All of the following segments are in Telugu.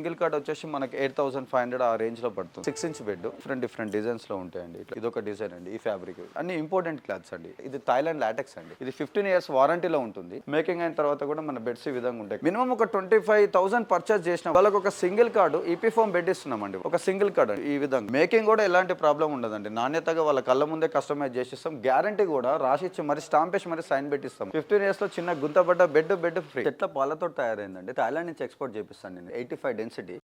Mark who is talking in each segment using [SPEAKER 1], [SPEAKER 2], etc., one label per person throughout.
[SPEAKER 1] సింగిల్ కార్డ్ వచ్చేసి మనకి 8500 ఆ రేంజ్ లో పడుతుంది. 6 ఇంచ్ బెడ్ డిఫరెంట్ డిజైన్స్ లో ఉంటాయండి. ఇది ఒక డిజైన్ అండి. ఈ ఫ్యాబ్రిక్ అన్ని ఇంపార్టెంట్ క్లాత్స్ అండి. ఇది థాయిలాండ్ లాటెక్స్ అండి. ఇది 15 ఇయర్స్ వారంటీలో ఉంటుంది. మేకింగ్ అయిన తర్వాత కూడా మన బెడ్స్ ఈ విధంగా ఉంటాయి. మినిమం ఒక 25,000 పర్చేస్ చేసిన వాళ్ళకి ఒక single card EP foam bed ఇస్తున్నామండి. ఒక సింగిల్ కార్డ్ ఈ విధంగా మేకింగ్ కూడా ఎలాంటి ప్రాబ్లం ఉండదండి. నాణ్యతగా వాళ్ళ కళ్ళ ముందే కస్టమైజ్ చేసిస్తాం. గ్యారంటీ కూడా రాసిచ్చి మరి స్టాంప్ వేసి మరి సైన్ పెట్టిస్తాం. 15 ఇయర్స్ లో చిన్న గుంతపడ్డ బెడ్ ఫ్రీ. చెట్ల పాలతో తయారైందండి. థాయిలాండ్ నుంచి ఎక్స్పోర్ట్ చేపిస్తాను నేను. 85 density.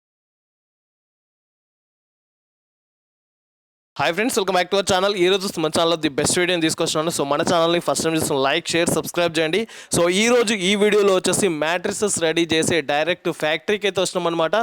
[SPEAKER 2] Hi friends, welcome back to our channel. ఈ రోజు మన ఛానల్లో ది బెస్ట్ వీడియోని తీసుకొస్తున్నాను. సో మన ఛానల్ని ఫస్ట్ టైం చూసిన లైక్, షేర్, సబ్స్క్రైబ్ చేయండి. సో ఈ రోజు ఈ వీడియోలో వచ్చేసి మ్యాట్రిసెస్ రెడీ చేసే డైరెక్ట్ ఫ్యాక్టరీకి అయితే వస్తున్నాం అనమాట.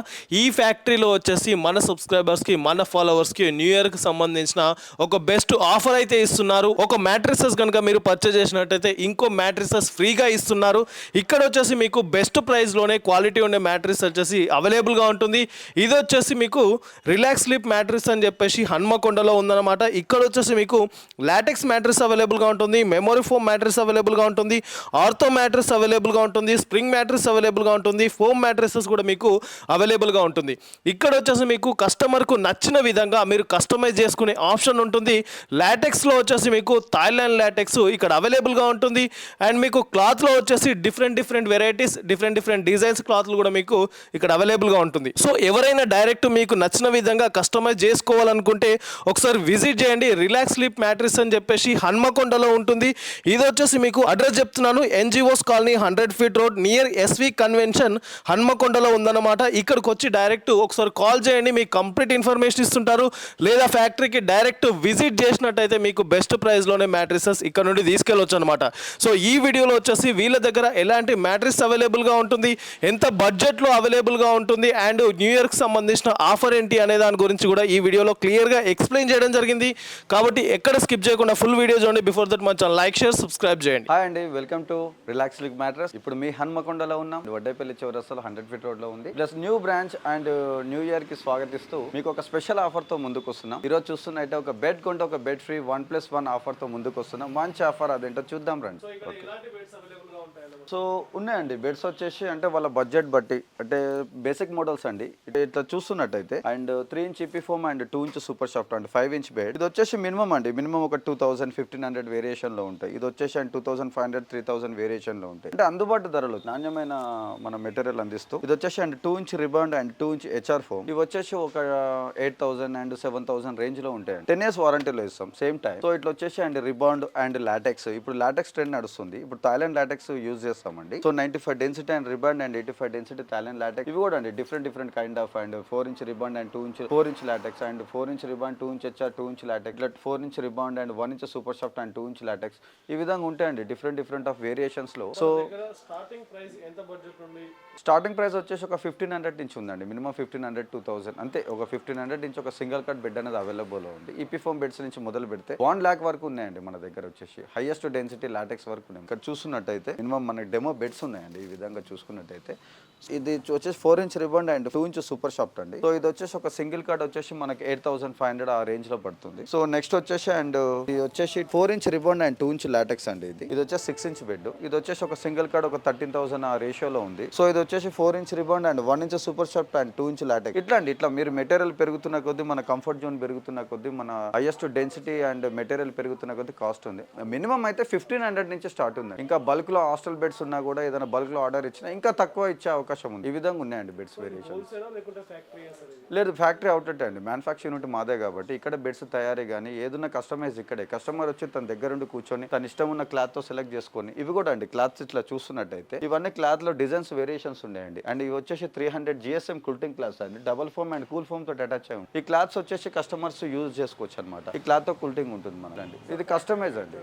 [SPEAKER 2] ఈ ఫ్యాక్టరీలో వచ్చేసి మన సబ్స్క్రైబర్స్కి, మన ఫాలోవర్స్కి న్యూ ఇయర్కి సంబంధించిన ఒక బెస్ట్ ఆఫర్ అయితే ఇస్తున్నారు. ఒక మ్యాట్రిసెస్ కనుక మీరు పర్చేజ్ చేసినట్టయితే ఇంకో మ్యాట్రిసెస్ ఫ్రీగా ఇస్తున్నారు. ఇక్కడ వచ్చేసి మీకు బెస్ట్ ప్రైస్లోనే క్వాలిటీ ఉండే మ్యాట్రిస్ వచ్చేసి అవైలబుల్గా ఉంటుంది. ఇది వచ్చేసి మీకు రిలాక్స్ స్లీప్ మ్యాట్రిస్ అని చెప్పేసి హన్మకొండ ఉందన్నమాట. ఇక్కడ వచ్చేసి మీకు లాటెక్స్ మ్యాట్రిస్ అవైలబుల్గా ఉంటుంది, మెమొరీ ఫోమ్ మ్యాట్రిస్ అవైలబుల్గా ఉంటుంది, ఆర్థో మ్యాట్రిస్ అవైలబుల్గా ఉంటుంది, స్ప్రింగ్ మ్యాట్రిస్ అవైలబుల్గా ఉంటుంది, ఫోమ్ మ్యాట్రిసెస్ కూడా మీకు అవైలబుల్గా ఉంటుంది. ఇక్కడ వచ్చేసి మీకు కస్టమర్కు నచ్చిన విధంగా మీరు కస్టమైజ్ చేసుకునే ఆప్షన్ ఉంటుంది. లాటెక్స్లో వచ్చేసి మీకు థాయిలాండ్ లాటెక్స్ ఇక్కడ అవైలబుల్గా ఉంటుంది. అండ్ మీకు క్లాత్లో వచ్చేసి డిఫరెంట్ వెరైటీస్, డిఫరెంట్ డిజైన్స్ క్లాత్లు కూడా మీకు ఇక్కడ అవైలబుల్గా ఉంటుంది. సో ఎవరైనా డైరెక్ట్ మీకు నచ్చిన విధంగా కస్టమైజ్ చేసుకోవాలనుకుంటే ఒకసారి విజిట్ చేయండి. రిలాక్స్ స్లీప్ మ్యాట్రిస్ అని చెప్పేసి హన్మకొండలో ఉంటుంది. ఇది వచ్చేసి మీకు అడ్రస్ చెప్తున్నాను. NGOs colony 100 feet road near SV convention హన్మకొండలో ఉందన్నమాట. ఇక్కడికి వచ్చి డైరెక్ట్ ఒకసారి కాల్ చేయండి, మీకు కంప్లీట్ ఇన్ఫర్మేషన్ ఇస్తుంటారు. లేదా ఫ్యాక్టరీకి డైరెక్ట్ విజిట్ చేసినట్టయితే మీకు బెస్ట్ ప్రైస్లోనే మ్యాట్రిసెస్ ఇక్కడ నుండి తీసుకెళ్ళొచ్చు అనమాట. సో ఈ వీడియోలో వచ్చేసి వీళ్ళ దగ్గర ఎలాంటి మ్యాట్రిస్ అవైలబుల్గా ఉంటుంది, ఎంత బడ్జెట్లో అవైలబుల్గా ఉంటుంది, అండ్ న్యూ ఇయర్కి సంబంధించిన ఆఫర్ ఏంటి అనే దాని గురించి కూడా ఈ వీడియోలో క్లియర్గా ఎక్స్ప్లెయిన్ చేయడం జరిగింది. కాబట్టి ఎక్కడ స్కిప్ చేయకుండా ఫుల్ వీడియో చూడండి. బిఫోర్ దట్ మన ఛానల్ లైక్, షేర్, సబ్స్క్రైబ్ చేయండి.
[SPEAKER 1] హాయ్ అండి, welcome to relax sleep mattress. ఇప్పుడు మీ హన్మకొండలో ఉన్నాం. వడ్డేపల్లి చౌరస్తాలో 100 ఫీట్ రోడ్ లో ఉంది. Plus new branch and new year కి స్వాగతిస్తూ మీకు ఒక స్పెషల్ ఆఫర్ తో ముందుకు వస్తున్నాం. ఈ రోజు చూస్తున్నట్టే ఒక బెడ్ కొంటే ఒక బెడ్ ఫ్రీ 1+1 ఆఫర్ తో ముందుకు వస్తున్నాం. మంచి ఆఫర్, అదేంటో చూద్దాం రండి. సో ఉన్నాయండి బెడ్స్ వచ్చేసి అంటే వాళ్ళ బడ్జెట్ బట్టి, అంటే బేసిక్ మోడల్స్ అండి. ఇట్లా చూస్తున్నట్టయితే and 3 inch EP foam and 2 inch super soft and 5 inch bed. ఇది వచ్చేసి మినిమం అండి, మినిమం ఒక 2000-1500 వేరియేషన్ లో ఉంటాయి. ఇది వచ్చేసి అండ్ 2500-3000 వేరియేషన్ లో ఉంటాయి. అంటే అందుబాటు ధరలు నాణ్యమైన మన మెటీరియల్ అందిస్తూ ఇది వచ్చేసి and 2 inch రిబాండ్ and 2 inch HR foam. ఇవి వచ్చేసి ఒక 8000 అండ్ 7000 రేంజ్ లో ఉంటాయి. 10 ఇయర్స్ వారంటీలో ఇస్తాం సేమ్ టైం. సో ఇట్లా వచ్చేసి అండ్ రిబాండ్ అండ్ లాటెక్స్. ఇప్పుడు లాటెక్స్ ట్రెండ్ నడుస్తుంది. ఇప్పుడు థాయిలాండ్ లాటెక్స్ యూజ్ చేస్తామండి. So 95 density and rebond and 85 density Thailand LaTeX. ఇవి కూడా అండి different kind of and 4 inch రిబాండ్ and 4 inch LaTeX and 4 inch రిబాండ్ 2 inch HR 2 inch LaTeX, 4 inch రిబాండ్ and 1 inch super soft and 2 inch LaTeX. ఈ విధంగా ఉంటాయండి డిఫరెంట్ ఆఫ్ వేరియేషన్స్ లో. సో స్టార్టింగ్ ప్రైస్ వచ్చేసి ఒక 1500 నుంచి ఉందండి. మినిమం 1500-2000 అంతే. ఒక 1500 నుంచి ఒక సింగిల్ కట్ బెడ్ అనేది అవైలబుల్ ఉంది. ఈపీ ఫోమ్ బెడ్స్ నుంచి మొదలు పెడితే 1 lakh వరకు ఉన్నాయండి మన దగ్గర. వచ్చేసి హైయెస్ట్ డెన్సిటీ లాటెక్స్ వరకు ఉన్నాయి. ఇక్కడ చూస్తున్నట్టయితే మినిమం మనకి డెమో బెడ్స్ ఉన్నాయండి. ఈ విధంగా చూసుకున్నట్టయితే ఇది వచ్చేసి 4 inch రిబాండ్ and 2 inch super soft అండి. సో ఇది వచ్చేసి ఒక సింగిల్ కార్డ్ వచ్చేసి మనకి 8500 ఆ రేంజ్ లో పడుతుంది. సో నెక్స్ట్ వచ్చేసి అండ్ ఇది వచ్చేసి 4 ఇంచ్ రిబాండ్ అండ్ 2 ఇంచ్ లాటెక్స్ అండి. ఇది వచ్చేసి 6 ఇంచ్ బెడ్. ఇది వచ్చేసి ఒక సింగిల్ కార్డ్ ఒక 13,000 ఆ రేషియోలో ఉంది. సో ఇది వచ్చేసి 4 inch రిబాండ్ and 1 inch super soft and 2 inch LaTeX. ఇట్లా అండి, ఇట్లా మీరు మెటీరియల్ పెరుగుతున్న కొద్దీ, మన కంఫర్ట్ జోన్ పెరుగుతున్న కొద్దీ, మన హైయెస్ట్ డెన్సిటీ అండ్ మెటీరియల్ పెరుగుతున్న కొద్దీ కాస్ట్ ఉంది. మినిమం అయితే 1500 నుంచి స్టార్ట్ ఉంది. ఇంకా బల్క్ లో హాస్టల్ బెడ్స్ ఉన్నా కూడా ఏదైనా బల్క్ లో ఆర్డర్ ఇచ్చినా ఇంకా తక్కువ ఇచ్చే అవకాశం ఉంది. ఈ విధంగా ఉన్నాయండి బెడ్స్ వేరియేషన్. లేదు, ఫ్యాక్టరీ అవుట్లెట్ అండి. మ్యానుఫ్యాక్చరింగ్ యూనిట్ మాదే కాబట్టి ఇక్కడ బెడ్స్ తయారీ కానీ ఏదైనా కస్టమైజ్ ఇక్కడే. కస్టమర్ వచ్చి తన దగ్గర ఉండి కూర్చొని తన ఇష్టం ఉన్న క్లాత్ తో సెలెక్ట్ చేసుకొని. ఇవి కూడా అండి క్లాత్స్ ఇట్లా చూస్తున్నట్టయితే ఇవన్నీ క్లాత్ లో డిజైన్స్ వేరియేషన్స్ ఉన్నాయండి. అండ్ ఇవి వచ్చేసి 300 GSM కుల్టింగ్ క్లాత్స్ అండి. Double foam and cool foam తోటి అటాచ్ అయ్యి ఈ క్లాత్స్ వచ్చేసి కస్టమర్స్ యూజ్ చేసుకోవచ్చు అనమాట. ఈ క్లాత్ తో కుల్టింగ్ ఉంటుంది మనకి. ఇది కస్టమైజ్ అండి.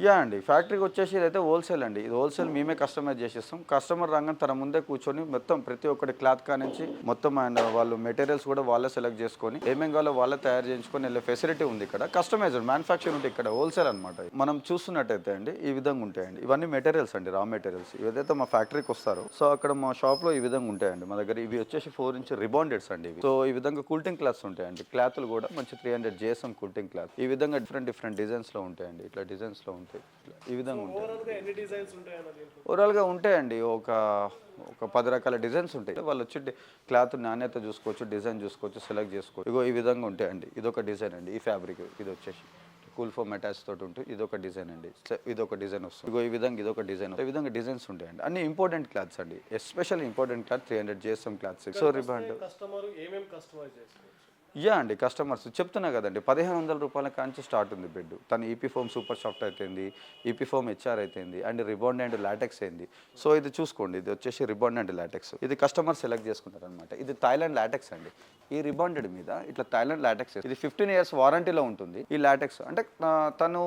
[SPEAKER 1] యా అండి, ఫ్యాక్టరీకి వచ్చేసి ఇదైతే హోల్సేల్ అండి. ఇది హోల్సేల్ మేమే కస్టమైజ్ చేసిస్తాం. కస్టమర్ రంగం తన ముందే కూర్చొని మొత్తం ప్రతి ఒక్కటి క్లాత్ కానించి మొత్తం అండ్ వాళ్ళు మెటీరియల్స్ కూడా వాళ్ళే సెలెక్ట్ చేసుకొని ఏమేం కావాలో వాళ్ళే తయారు చేయించుకొని వెళ్ళే ఫెసిలిటీ ఉంది ఇక్కడ. కస్టమైజ్డ్ మ్యానుఫ్యాక్చర్ ఉంటే ఇక్కడ హోల్సేల్ అనమాట. మనం చూస్తున్నట్టయితే అండి ఈ విధంగా ఉంటాయండి. ఇవన్నీ మెటీరియల్స్ అండి, రా మెటీరియల్స్. ఏదైతే మా ఫ్యాక్టరీకి వస్తారో సో అక్కడ మా షాప్ లో ఈ విధంగా ఉంటాయండి మా దగ్గర. ఇవి వచ్చేసి 4 ఇంచ్ రిబాండెడ్స్ అండి. ఇవి సో ఈ విధంగా కూల్టింగ్ క్లాత్స్ ఉంటాయండి. క్లాత్లు కూడా మంచి 300 GSM కూల్టింగ్ క్లాత్. ఈ విధంగా డిఫరెంట్ డిజైన్స్ లో ఉంటాయండి. ఇట్లా డిజైన్స్ లో ఉంటాయి. ఉంటాయి. ఈ విధంగా ఉంటాయి.
[SPEAKER 2] ఓవరాల్గా ఎన్ని డిజైన్స్ ఉంటాయన్న దీంట్లో?
[SPEAKER 1] ఓవరాల్గా ఉంటాయండి ఒక 10 రకాల డిజైన్స్ ఉంటాయి. వాళ్ళు వచ్చి క్లాత్ నాణ్యత చూసుకోవచ్చు, డిజైన్ చూసుకోవచ్చు, సెలెక్ట్ చేసుకోవచ్చు. ఇగో ఈ విధంగా ఉంటాయండి. ఇదొక డిజైన్ అండి. ఈ ఫ్యాబ్రిక్ ఇది వచ్చేసి కూల్ ఫోమ్ అటాచ్ తోటి ఉంటుంది. ఇదొక డిజైన్ అండి. ఇదొక డిజైన్ వస్తుంది. ఇగో ఈ విధంగా ఇదొక డిజైన్. ఈ విధంగా డిజైన్స్ ఉంటాయండి. అన్ని ఇంపార్టెంట్ క్లాత్స్ అండి. Special important cloth 300 GSM cloths. So rebond
[SPEAKER 2] customer ఏమేమి కస్టమైజ్ చేసుకోవచ్చు?
[SPEAKER 1] యా అండి, కస్టమర్స్ చెప్తున్నా కదండి, 1500 రూపాయల కాంచి స్టార్ట్ ఉంది బెడ్. తను ఈపీ ఫోమ్ సూపర్ సాఫ్ట్ అయితేంది, ఈపీ ఫోమ్ హెచ్ఆర్ అయితేంది, అండ్ రిబాండ్ అండ్ లాటెక్స్ అయింది. సో ఇది చూసుకోండి, ఇది వచ్చేసి రిబాండ్ అండ్ లాటెక్స్. ఇది కస్టమర్ సెలెక్ట్ చేసుకుంటారు అనమాట. ఇది థాయిలాండ్ లాటెక్స్ అండి. ఈ రిబాండెడ్ మీద ఇట్లా థాయిలాండ్ లాటెక్స్, ఇది 15 years వారంటీలో ఉంటుంది. ఈ లాటెక్స్ అంటే తను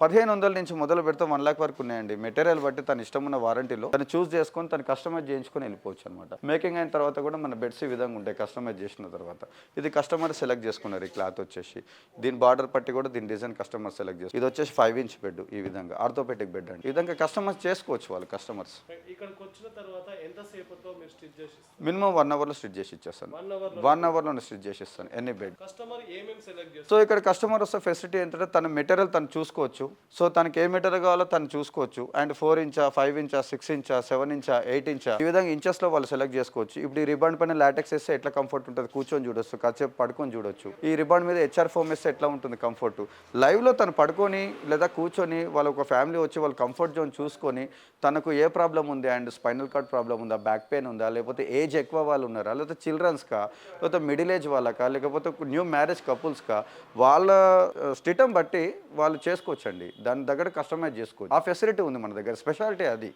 [SPEAKER 1] 1500 నుంచి మొదలు పెడితే 1 lakh వరకు ఉన్నాయండి. మెటీరియల్ బట్టి తన ఇష్టం ఉన్న వారంటీలో తను చూస్ చేసుకొని తను కస్టమైజ్ చేయించుకొని వెళ్ళిపోవచ్చు అనమాట. మేకింగ్ అయిన తర్వాత కూడా మన బెడ్స్ ఈ విధంగా ఉంటాయి కస్టమైజ్ చేసిన తర్వాత. ఇది కస్టమర్ సెలెక్ట్ చేసుకున్నారు. ఈ క్లాత్ వచ్చేసి దీని బార్డర్ పట్టి కూడా దీని డిజైన్ కస్టమర్ సెలెక్ట్ చేస్తారు. ఇది వచ్చేసి 5 inch బెడ్. ఈ విధంగా ఆర్థోపెటిక్ బెడ్ అండి. ఈ విధంగా కస్టమర్స్ చేసుకోవచ్చు వాళ్ళు కస్టమర్స్.
[SPEAKER 2] ఇక్కడికి వచ్చిన తర్వాత ఎంత సేపట్లో మీరు స్టిచ్ చేసి ఇస్తారు?
[SPEAKER 1] మినిమం 1 hourలో స్టిచ్ చేసి ఇచ్చేస్తాను. 1 hourలో స్టిచ్ చేసి ఇస్తాను ఎనీ బెడ్.
[SPEAKER 2] కస్టమర్ ఏమేమి సెలెక్ట్ చేస్తారు?
[SPEAKER 1] సో ఇక్కడ కస్టమర్ వస్తే ఫెసిలిటీ ఏంటంటే తన మెటీరియల్ తను చూసుకోవచ్చు. సో తనకి ఏ మెటీరియల్ కావాలో తను చూసుకోవచ్చు. And 4 inch, 5 inch, 6 inch, 7 inch, 8 inch ఈ విధంగా ఇంచెస్లో వాళ్ళు సెలెక్ట్ చేసుకోవచ్చు. ఇప్పుడు ఈ రిబాండ్ పైన లాటెక్స్ వేస్తే ఎట్లా కంఫర్ట్ ఉంటుంది, కూర్చొని చూడొచ్చు, కాసేపు పడుకొని చూడొచ్చు. ఈ రిబాండ్ మీద హెచ్ఆర్ ఫోమ్ వేస్తే ఎట్లా ఉంటుంది కంఫర్ట్. లైవ్లో తను పడుకొని లేదా కూర్చొని వాళ్ళ ఒక ఫ్యామిలీ వచ్చి వాళ్ళ కంఫర్ట్ జోన్ చూసుకొని తనకు ఏ ప్రాబ్లం ఉంది, అండ్ స్పైనల్ కార్డ్ ప్రాబ్లం ఉందా, బ్యాక్ పెయిన్ ఉందా, లేకపోతే ఏజ్ ఎక్కువ వాళ్ళు ఉన్నారా, లేకపోతే చిల్డ్రన్స్కా, లేకపోతే మిడిల్ ఏజ్ వాళ్ళకా, లేకపోతే న్యూ మ్యారేజ్ కపుల్స్కా, వాళ్ళ స్టేటం బట్టి వాళ్ళు చేసుకోవచ్చండి. దాని దగ్గర కస్టమైజ్ చేసుకోవచ్చు. ఆ ఫెసిలిటీ ఉంది మన దగ్గర. స్పెషాలిటీ అది.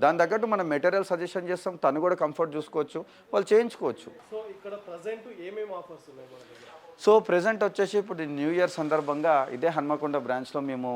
[SPEAKER 1] దాని తగ్గట్టు మనం మెటీరియల్ సజెషన్ చేస్తాం. తను కూడా కంఫర్ట్ చూసుకోవచ్చు, వాళ్ళు చేయించుకోవచ్చు.
[SPEAKER 2] సో ఇక్కడ ప్రజెంట్ ఏమేమి ఆఫర్స్ ఉన్నాయి మన దగ్గర?
[SPEAKER 1] సో ప్రెజెంట్ వచ్చేసి ఇప్పుడు న్యూ ఇయర్ సందర్భంగా ఇదే హన్మకొండ బ్రాంచ్లో మేము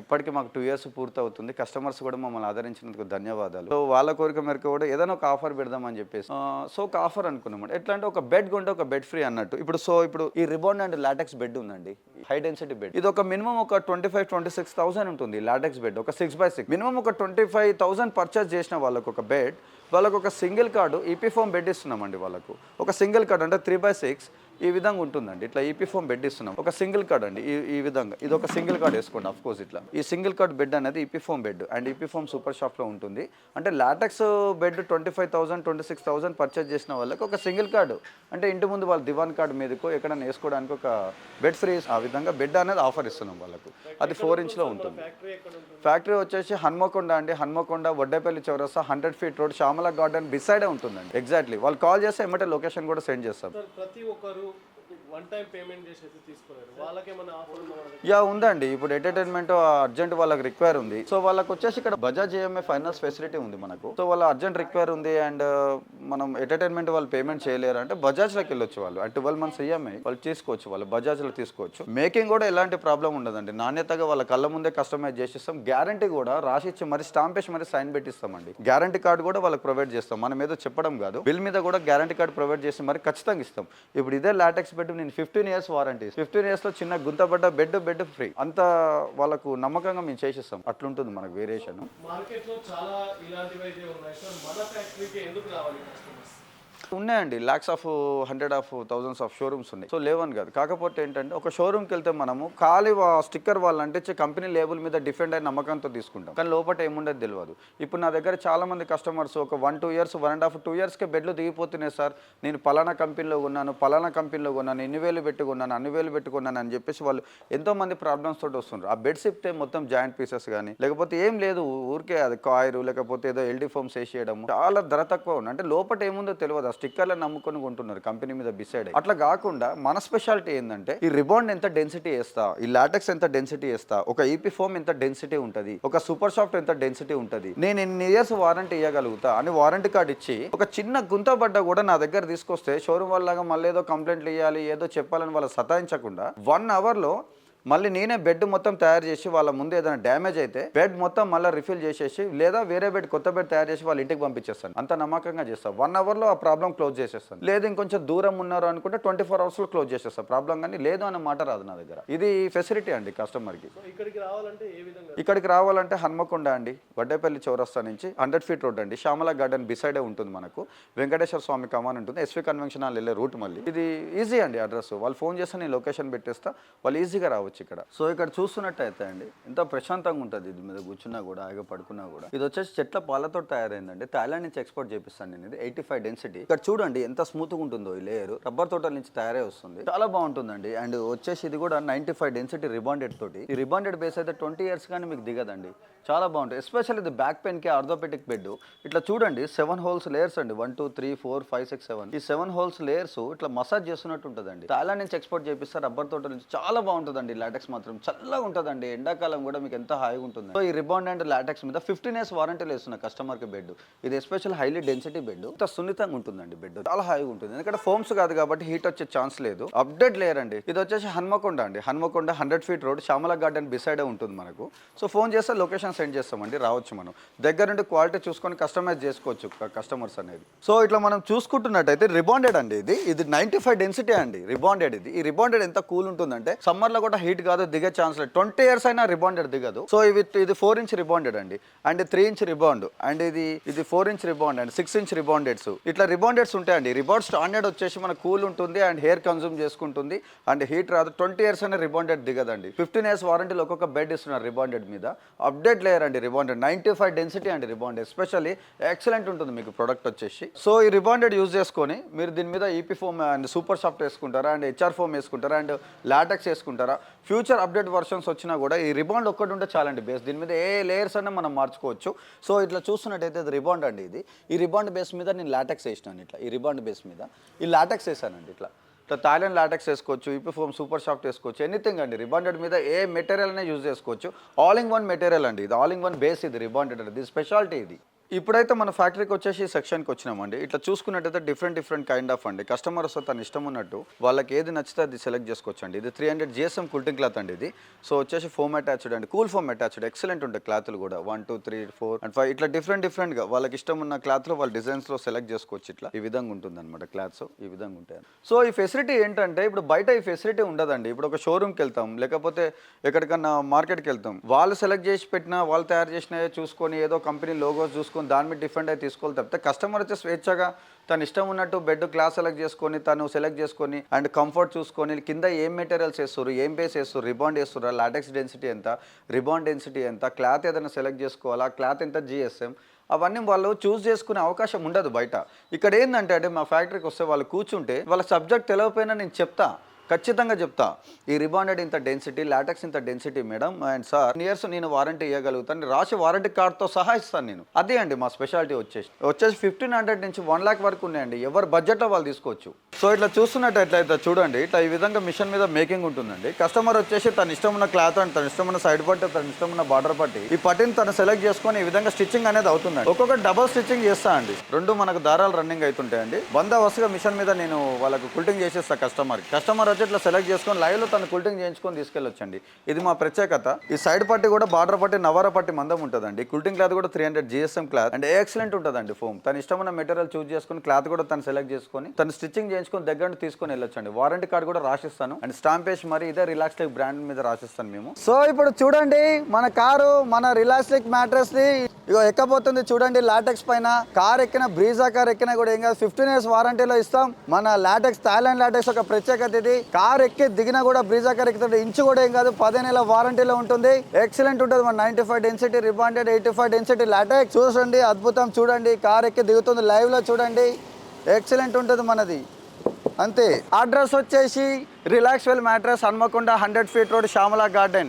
[SPEAKER 1] ఇప్పటికీ మాకు 2 years పూర్తవుతుంది. కస్టమర్స్ కూడా మమ్మల్ని ఆదరించినందుకు ధన్యవాదాలు. సో వాళ్ళ కోరిక మేరకు కూడా ఏదైనా ఒక ఆఫర్ పెడదామని చెప్పేసి సో ఒక ఆఫర్ అనుకున్నాం. ఎట్లా అంటే ఒక బెడ్ కొంటే ఒక బెడ్ ఫ్రీ అన్నట్టు. ఇప్పుడు ఈ రిబాండ్ అండ్ లాటెక్స్ బెడ్ ఉందండి, హై డెన్సిటీ బెడ్. ఇది ఒక మినిమం ఒక 25,000-26,000 ఉంటుంది లాటెక్స్ బెడ్. ఒక 6x6 మినిమం ఒక 25,000 పర్చేస్ చేసిన వాళ్ళకు ఒక బెడ్, వాళ్ళకు ఒక single card EP foam bed ఇస్తున్నామండి. వాళ్ళకు ఒక సింగిల్ కార్డు అంటే 3x6 ఈ విధంగా ఉంటుందండి. ఇట్లా ఈపీ ఫోమ్ బెడ్ ఇస్తున్నాం. ఒక సింగిల్ కార్డ్ అండి. ఈ విధంగా ఇది ఒక సింగిల్ కార్డ్ వేసుకోండి. అఫ్ కోర్స్ ఇట్లా ఈ సింగిల్ కార్డ్ బెడ్ అనేది EP foam bed and EP foam super షాప్లో ఉంటుంది. అంటే లాటెక్స్ బెడ్ 25,000-26,000 పర్చేజ్ చేసిన వాళ్ళకి ఒక సింగిల్ కార్డు అంటే ఇంటి ముందు వాళ్ళ దివాన్ కార్డు మీదకో ఎక్కడైనా వేసుకోవడానికి ఒక బెడ్ ఫ్రీ, ఆ విధంగా బెడ్ అనేది ఆఫర్ ఇస్తున్నాం వాళ్ళకు. అది 4 inchలో ఉంటుంది. ఫ్యాక్టరీ వచ్చేసి హన్మకొండ అండి. హన్మకొండ వడ్డేపల్లి చౌరస్తా 100 feet రోడ్ శ్యామల గార్డెన్ బిసైడే ఉంటుందండి. ఎగ్జాక్ట్లీ. వాళ్ళు కాల్ చేస్తే ఎమ్మటే లొకేషన్ కూడా సెండ్ చేస్తాం.
[SPEAKER 2] ప్రతి ఒక్కరు వన్ టైం పేమెంట్ చేసి అయితే తీసుకోలేరు. వాళ్ళకి ఏమైనా ఆఫర్ ఉందా?
[SPEAKER 1] యా ఉందండి. ఇప్పుడు ఎంటర్టైన్మెంట్ అర్జెంట్ వాళ్ళకి రిక్వైర్ ఉంది. సో వాళ్ళకి వచ్చేసి ఇక్కడ బజాజ్ ఈఎంఐ ఫైనాన్స్ ఫెసిలిటీ ఉంది మనకు. సో వాళ్ళ అర్జెంట్ రిక్వైర్ ఉంది అండ్ మనం ఎంటర్టైన్మెంట్ వాళ్ళు పేమెంట్ చేయలేరు అంటే బజాజ్లోకి వెళ్ళొచ్చు. వాళ్ళు 12 months ఈఎంఐ వాళ్ళు తీసుకోవచ్చు. వాళ్ళు బజాజ్లో తీసుకోవచ్చు. మేకింగ్ కూడా ఎలాంటి ప్రాబ్లం ఉండదండి. నాణ్యతగా వాళ్ళ కళ్ళ ముందే కస్టమైజ్ చేసిస్తాం. గ్యారంటీ కూడా రాసిచ్చి మరి స్టాంప్ వేసి మరి సైన్ పెట్టిస్తామండి. గ్యారంటీ కార్డు కూడా వాళ్ళకి ప్రొవైడ్ చేస్తాం. మనం ఏదో చెప్పడం కాదు, బిల్ మీద కూడా గ్యారంటీ కార్డు ప్రొవైడ్ చేసి మరి ఖచ్చితంగా ఇస్తాం. ఇప్పుడు ఇదే లాటెక్స్ బెడ్ నేను 15 years వారంటీ. 15 yearsలో చిన్న గుంతపడ్డ బెడ్ ఫ్రీ. అంత వాళ్ళకు నమ్మకంగా మేము చేసిస్తాం. అట్లుంటుంది మనకు వేరియేషన్.
[SPEAKER 2] మార్కెట్లో చాలా ఇలాంటివి అయితే ఉన్నాయి సార్. మన ఫ్యాక్టరీకి ఎందుకు రావాలి కస్టమర్స్?
[SPEAKER 1] ఉన్నాయండి. lakhs of, 100 of, thousands of showrooms ఉన్నాయి. సో లేవని కాదు. కాకపోతే ఏంటంటే ఒక షోరూమ్కి వెళ్తే మనము ఖాళీ స్టిక్కర్ వాళ్ళు అంటించే కంపెనీ లేబుల్ మీద డిఫెండ్ అయిన నమ్మకంతో తీసుకుంటాం. కానీ లోపల ఏముండదు తెలియదు. ఇప్పుడు నా దగ్గర చాలా మంది కస్టమర్స్ ఒక 1-2 years, 1.5-2 yearsకే బెడ్లు దిగిపోతున్నాయి సార్. నేను పలానా కంపెనీలో కొన్నాను, ఇన్ని వేలు పెట్టుకున్నాను, అన్ని వేలు పెట్టుకున్నాను అని చెప్పేసి వాళ్ళు ఎంతో మంది ప్రాబ్లమ్స్ తోటి వస్తున్నారు. ఆ బెడ్స్ ఇప్పితే మొత్తం జాయింట్ పీసెస్ కానీ లేకపోతే ఏం లేదు, ఊరికే అది కాయిరు లేకపోతే ఏదో ఎల్డీ ఫోమ్స్ వేసేయడం, చాలా ధర తక్కువ ఉంది. అంటే లోపల ఏముందో తెలియదు. స్టిక్కర్లను నమ్ముకొని కొంటున్నారు కంపెనీ మీద బిసైడ్. అట్లా కాకుండా మన స్పెషాలిటీ ఏంటంటే ఈ రిబాండ్ ఎంత డెన్సిటీ వేస్తా, ఈ లాటెక్స్ ఎంత డెన్సిటీ వేస్తా, ఒక ఈపీ ఫోమ్ ఎంత డెన్సిటీ ఉంటుంది, ఒక సూపర్ సాఫ్ట్ ఎంత డెన్సిటీ ఉంటుంది, నేను ఇన్ని ఇయర్స్ వారంటీ ఇవ్వగలుగుతా అని వారంటీ కార్డు ఇచ్చి ఒక చిన్న గుంతబడ్డ కూడా నా దగ్గర తీసుకొస్తే షోరూమ్ వాళ్ళగా మళ్ళీ ఏదో కంప్లైంట్లు ఇవ్వాలి, ఏదో చెప్పాలని వాళ్ళు సతాయించకుండా 1 hourలో మళ్ళీ నేనే బెడ్ మొత్తం తయారు చేసి వాళ్ళ ముందు ఏదైనా డ్యామేజ్ అయితే బెడ్ మొత్తం మళ్ళీ రిఫిల్ చేసేసి లేదా వేరే బెడ్ కొత్త బెడ్ తయారు చేసి వాళ్ళ ఇంటికి పంపించేస్తాను. అంత నమ్మకంగా చేస్తాను. 1 hourలో ఆ ప్రాబ్లం క్లోజ్ చేసేస్తాను. లేదు ఇంకొంచెం దూరం ఉన్నారు అనుకుంటే 24 hoursలో క్లోజ్ చేసేస్తాను. ప్రాబ్లం కానీ లేదు అనే మాట రాదు నా దగ్గర. ఇది ఫెసిలిటీ అండి కస్టమర్కి. ఇక్కడికి రావాలంటే హన్మకొండ అండి, వడ్డేపల్లి చౌరస్తా నుంచి 100 feet రోడ్ అండి, శ్యామల గార్డెన్ బిసైడే ఉంటుంది మనకు. వెంకటేశ్వర స్వామి కమాన్ ఉంటుంది. ఎస్వి కన్వెన్షన్ హాల్ వెళ్ళే రూట్. మళ్ళీ ఇది ఈజీ అండి అడ్రస్. వాళ్ళు ఫోన్ చేస్తే నేను లొకేషన్ పెట్టేస్తా, వాళ్ళు ఈజీగా రావచ్చు. రావచ్చు ఇక్కడ. సో ఇక్కడ చూస్తున్నట్టయితే అండి ఎంత ప్రశాంతంగా ఉంటుంది, ఇది మీద కూర్చున్నా కూడా హాయిగా పడుకున్నా కూడా. ఇది వచ్చేసి చెట్ల పాలతో తయారైందండి, థాయిలాండ్ నుంచి ఎక్స్పోర్ట్ చేపిస్తాను నేను. ఇది 85 డెన్సిటీ. ఇక్కడ చూడండి ఎంత స్మూత్గా ఉంటుందో ఈ లేయర్, రబ్బర్ తోటల నుంచి తయారై వస్తుంది, చాలా బాగుంటుందండి. అండ్ వచ్చేసి ఇది కూడా 95 డెన్సిటీ రిబాండెడ్ తోటి. ఈ రిబాండెడ్ బేస్ అయితే 20 years కానీ మీకు దిగదండి, చాలా బాగుంటుంది. ఎస్పెషల్ ఇది బ్యాక్ పెయిన్ కి ఆర్థోపెటిక్ బెడ్. ఇట్లా చూడండి 7 holes లేయర్స్ అండి, 1 2 3 4 5 6 7. ఈ 7 holes లేయర్స్ ఇట్లా మసాజ్ చేస్తున్నట్టు ఉంటుందండి. థాయిలాండ్ నుంచి ఎక్స్పోర్ట్ చేపిస్తారు, రబ్బర్ తోట నుంచి. చాలా బాగుంటుందండి. లాటెక్స్ మాత్రం చల్లగా ఉంటుందండి, ఎండాకాలం కూడా మీకు ఎంత హాయిగా ఉంటుంది. సో ఈ రిబాండ్ అండ్ లాటెక్స్ మీద 15 years వారంటీలు ఇస్తున్న కస్టమర్ కి బెడ్. ఇది ఎస్పెషల్ హైలీ డెన్సిటీ బెడ్, ఇంత సున్నితంగా ఉంటుందండి బెడ్, చాలా హాయిగా ఉంటుంది. ఎందుకంటే ఫోమ్స్ కాదు కాబట్టి హీట్ వచ్చే ఛాన్స్ లేదు. అప్డేట్ లేయర్ అండి. ఇది వచ్చేసి హన్మకొండ అండి, Hanamkonda 100 feet road, Shyamala garden బిసైడే ఉంటుంది మనకు. సో ఫోన్ చేస్తే లొకేషన్ సెండ్ చేస్తామండి, రావచ్చు. మనం దగ్గర నుండి క్వాలిటీ చూసుకొని కస్టమైజ్ చేసుకోవచ్చు కస్టమర్స్ అనేది. సో ఇట్లా మనం చూసుకుంటున్నట్టయితే రిబాండెడ్ అండి, ఇది 95 డెన్సిటీ అండి రిబాండెడ్. ఇది ఈ రిబాండెడ్ ఎంత కూల్ ఉంటుందంటే సమ్మర్ లో కూడా హీట్ కాదు, దిగే ఛాన్స్ లేదు. 20 years అయినా రిబాండెడ్ దిగదు. సో ఇది 4 inch రిబాండెడ్ అండి, అండ్ 3 inch రిబాండ్, అండ్ ఇది 4 inch రిబాండ్ అండ్ 6 inch రిబాండెడ్స్. ఇట్లా రిబాండెడ్స్ ఉంటాయండి. రిబాండ్ స్టాండర్డ్ వచ్చేసి మన కూల్ ఉంటుంది అండ్ హెయిర్ కన్జ్యూమ్ చేసుకుంటుంది అండ్ హీట్ రాదు. 20 years అయినా రిబాండెడ్ దిగదండి. 15 years వారంటీలో ఒక్కొక్క బెడ్ ఇస్తున్నారు రిబాండెడ్ మీద. అప్డేట్ లేయర్ అండి రిబాండెడ్, 95 డెన్సిటీ అండి రిబాండెడ్. ఎస్పెషల్లీ ఎక్సలెంట్ ఉంటుంది మీకు ప్రొడక్ట్ వచ్చేసి. సో ఈ రిబాండెడ్ యూజ్ చేసుకొని మీరు దీని మీద EP foam and super soft వేసుకుంటారా, అండ్ హెచ్ఆర్ ఫోమ్ వేసుకుంటారా, అండ్ లాటెక్స్ వేసుకుంటారా. ఫ్యూచర్ అప్డేట్ వర్షన్స్ వచ్చినా కూడా ఈ రిబాండ్ ఒక్కటి ఉంటే చాలండి బేస్. దీని మీద ఏ లేయర్స్ అయినా మనం మార్చుకోవచ్చు. సో ఇట్లా చూస్తున్నట్టయితే ఇది రిబాండ్ అండి. ఈ రిబాండ్ బేస్ మీద నేను లాటెక్స్ వేసినాను. ఇట్లా ఈ రిబాండ్ బేస్ మీద ఈ లాటెక్స్ వేసానండి. ఇట్లా థాయిలాండ్ లాటెక్స్ వేసుకోవచ్చు, ఈపీ ఫోమ్ సూపర్ సాఫ్ట్ వేసుకోవచ్చు, ఎనీథింగ్ అండి. రిబాండెడ్ మీద ఏ మెటీరియల్ అనే యూజ్ చేసుకోవచ్చు. ఆల్ ఇన్ వన్ మెటీరియల్ అండి ఇది, ఆల్ ఇన్ వన్ బేస్ ఇది రిబాండెడ్. ఇది స్పెషాలిటీ ఇది. ఇప్పుడైతే మన ఫ్యాక్టరీకి వచ్చేసి సెక్షన్కి వచ్చినామండి. ఇట్లా చూసుకున్నట్టయితే డిఫరెంట్ కైండ్ ఆఫ్ అండి. కస్టమర్ వస్తే తన ఇష్టం ఉన్నట్టు వాళ్ళకి ఏది నచ్చితే అది సెలెక్ట్ చేసుకోవచ్చు అండి. ఇది 300 GSM కుల్టింగ్ క్లాత్ అండి ఇది. సో వచ్చేసి ఫోమ్ అటాచ్డ్ అండి, కూల్ ఫోమ్ అటాచ్డ్, ఎక్సలెంట్ ఉంటాయి క్లాత్లు కూడా. 1 2 3 4 and 5 ఇట్లా డిఫరెంట్గా వాళ్ళకి ఇష్టం ఉన్న క్లాత్లో వాళ్ళ డిజైన్స్లో సెలెక్ట్ చేసుకోవచ్చు. ఇట్లా ఈ విధంగా ఉంటుంది అనమాట క్లాత్స్, ఈ విధంగా ఉంటాయి. సో ఈ ఫెసిలిటీ ఏంటంటే ఇప్పుడు బయట ఈ ఫెసిలిటీ ఉండదండి. ఇప్పుడు ఒక షోరూమ్కి వెళ్తాం, లేకపోతే ఎక్కడికన్నా మార్కెట్కి వెళ్తాం, వాళ్ళు సెలెక్ట్ చేసి పెట్టిన, వాళ్ళు తయారు చేసినవి చూసుకొని ఏదో కంపెనీ లోగోస్ చూసుకొని దాని మీద డిఫరెంట్ అయితే తీసుకోవాలి తప్పితే కస్టమర్ వచ్చి స్వేచ్ఛగా తను ఇష్టం ఉన్నట్టు బెడ్ క్లాస్ సెలెక్ట్ చేసుకొని తను సెలెక్ట్ చేసుకొని అండ్ కంఫర్ట్ చూసుకొని కింద ఏం మెటీరియల్స్ వేస్తారు, ఏం బేస్ వేస్తారు, రిబాండ్ వేస్తారా, లాటెక్స్ డెన్సిటీ ఎంత, రిబాండ్ డెన్సిటీ ఎంత, క్లాత్ ఏదైనా సెలెక్ట్ చేసుకోవాలా, క్లాత్ ఎంత GSM, అవన్నీ వాళ్ళు చూస్ చేసుకునే అవకాశం ఉండదు బయట. ఇక్కడ ఏంటంటే అంటే మా ఫ్యాక్టరీకి వస్తే వాళ్ళు కూర్చుంటే వాళ్ళ సబ్జెక్ట్ తెలియకపోయినా నేను చెప్తా, ఖచ్చితంగా చెప్తా. ఈ రిబాండెడ్ ఇంత డెన్సిటీ, లాటెక్స్ ఇంత density madam, and sir years నేను వారంటీ ఇవ్వగలుగుతాను, రాసి వారంటీ కార్డ్తో సహా ఇస్తాను నేను. అదే అండి మా స్పెషాలిటీ వచ్చేసి 1500 నుంచి 1 lakh వరకు ఉన్నాయండి. ఎవరు బడ్జెట్లో వాళ్ళు తీసుకోవచ్చు. సో ఇట్లా చూస్తున్నట్టయితే చూడండి, ఇట్లా ఈ విధంగా మిషన్ మీద మేకింగ్ ఉంటుందండి. కస్టమర్ వచ్చేసి తన ఇష్టం ఉన్న క్లాత్ అండ్ తన ఇష్టం ఉన్న సైడ్ పట్టి, తన ఇష్టం ఉన్న బార్డర్ పట్టి ఈ పట్టిని తను సెలెక్ట్ చేసుకొని ఈ విధంగా స్టిచ్చింగ్ అనేది అవుతుందండి. ఒక్కొక్క డబల్ స్టిచ్చింగ్ చేస్తా అండి, 2 మనకు దారాలు రన్నింగ్ అవుతుంటాయండి. బందోబస్తుగా మిషన్ మీద నేను వాళ్ళకు కుల్టింగ్ చేసేస్తా. కస్టమర్ వచ్చి ఇట్లా సెలెక్ట్ చేసుకొని లైవ్ లో తను కుల్టింగ్ చేయించుకొని తీసుకెళ్ళొచ్చండి. ఇది మా ప్రత్యేకత. ఈ సైడ్ పట్టి కూడా బార్డర్ పట్టి, నవార పట్టి మందం ఉంటుందండి. కుల్టింగ్ క్లాత్ కూడా 300 GSM క్లాత్ అండ్ ఎక్సలెంట్ ఉంటుందండి ఫోమ్. తన ఇష్టమైన మెటీరియల్ చూస్ చేసుకుని క్లాత్ కూడా తను సెలెక్ట్ చేసుకొని తను స్టిచ్చింగ్ చేయించుకొని దగ్గర నుండి తీసుకొని వెళ్ళొచ్చండి. వారంటీ కార్డు కూడా రాసిస్తాను అండ్ స్టాంప్ వేసి మరి ఇదే రిలాక్స్ లైక్ బ్రాండ్ మీద రాసిస్తాను మేము. సో ఇప్పుడు చూడండి మన కారు, మన రిలాక్స్ లైక్ మ్యాట్రెస్ ని ఇగో ఎక్కబోతుంది చూడండి. లాటెక్స్ పైన కార్ ఎక్కిన, బ్రీజా కార్ ఎక్కినా కూడా ఏం కాదు, 15 years వారంటీలో ఇస్తాం. మన లాటెక్స్, థాయిలాండ్ లాటెక్స్ ఒక ప్రత్యేకత. ఇది కార్ ఎక్కి దిగినా కూడా బ్రీజా కార్ ఎక్కితే ఇంచు కూడా ఏం కాదు, 15 years వారంటీలో ఉంటుంది. ఎక్సలెంట్ ఉంటుంది. మన 95 డెన్సిటీ రిబాండెడ్, 85 డెన్సిటీ లాటెక్స్. చూడండి అద్భుతం. చూడండి కార్ ఎక్కి దిగుతుంది, లైవ్ లో చూడండి, ఎక్సలెంట్ ఉంటుంది మనది. అంతే. అడ్రస్ వచ్చేసి relax well mattress, Hanamkonda 100 feet road, Shyamala garden.